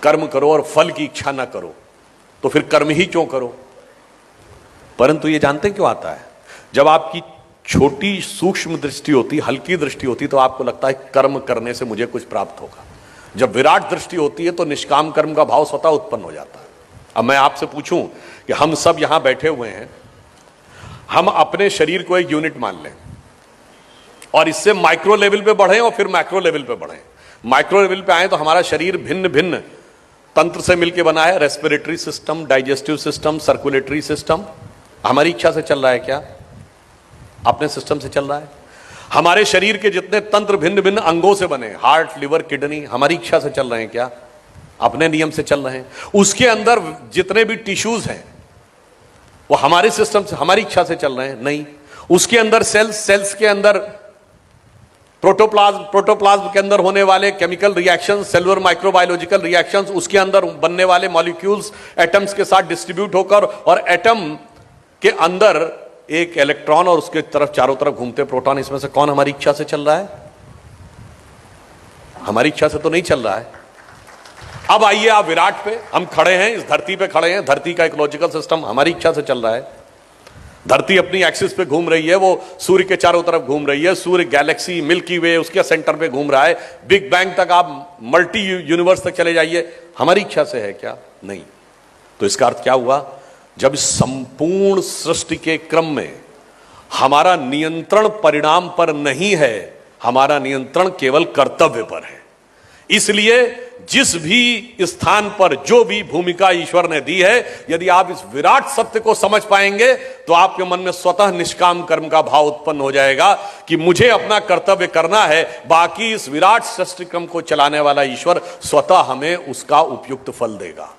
कर्म करो और फल की इच्छा ना करो, तो फिर कर्म ही क्यों करो। परंतु ये जानते क्यों आता है? जब आपकी छोटी सूक्ष्म दृष्टि होती, हल्की दृष्टि होती, तो आपको लगता है कर्म करने से मुझे कुछ प्राप्त होगा। जब विराट दृष्टि होती है तो निष्काम कर्म का भाव स्वतः उत्पन्न हो जाता है। अब मैं आपसे पूछूं कि हम सब यहां बैठे हुए हैं, हम अपने शरीर को एक यूनिट मान लें और इससे माइक्रो लेवल पे बढ़ें और फिर मैक्रो लेवल पे बढ़ें। माइक्रो लेवल पे आए तो हमारा शरीर भिन्न भिन्न तंत्र से मिलकर बना है। Respiratory system, digestive system, circulatory system. हमारी इच्छा से चल रहा है क्या? अपने सिस्टम से चल रहा है। हमारे शरीर के जितने तंत्र भिन्न भिन्न अंगों से बने, हार्ट, लिवर, किडनी, हमारी इच्छा से चल रहे हैं क्या? अपने नियम से चल रहे हैं। उसके अंदर जितने भी टिश्यूज हैं वो हमारे सिस्टम से, हमारी इच्छा से चल रहे हैं? नहीं। उसके अंदर सेल्स के अंदर प्रोटोप्लाज्म के अंदर होने वाले chemical reactions, cellular microbiological reactions, उसके अंदर बनने वाले मॉलिक्यूल्स एटम्स के साथ डिस्ट्रीब्यूट होकर, और एटम के अंदर एक इलेक्ट्रॉन और उसके तरफ चारों तरफ घूमते प्रोटॉन, इसमें से कौन हमारी इच्छा से चल रहा है? हमारी इच्छा से तो नहीं चल रहा है। अब आइए आप विराट पे, हम खड़े हैं, इस धरती पे खड़े हैं, धरती का इकोलॉजिकल सिस्टम हमारी इच्छा से चल रहा है। धरती अपनी एक्सिस पे घूम रही है, वो सूर्य के चारों तरफ घूम रही है, सूर्य गैलेक्सी मिल्की वे उसके सेंटर पे घूम रहा है, बिग बैंग तक आप मल्टी यूनिवर्स तक चले जाइए, हमारी इच्छा से है क्या? नहीं। तो इसका अर्थ क्या हुआ? जब इस संपूर्ण सृष्टि के क्रम में हमारा नियंत्रण परिणाम पर नहीं है, हमारा नियंत्रण केवल कर्तव्य पर है। इसलिए जिस भी स्थान पर जो भी भूमिका ईश्वर ने दी है, यदि आप इस विराट सत्य को समझ पाएंगे तो आपके मन में स्वतः निष्काम कर्म का भाव उत्पन्न हो जाएगा कि मुझे अपना कर्तव्य करना है, बाकी इस विराट सृष्टि क्रम को चलाने वाला ईश्वर स्वतः हमें उसका उपयुक्त फल देगा।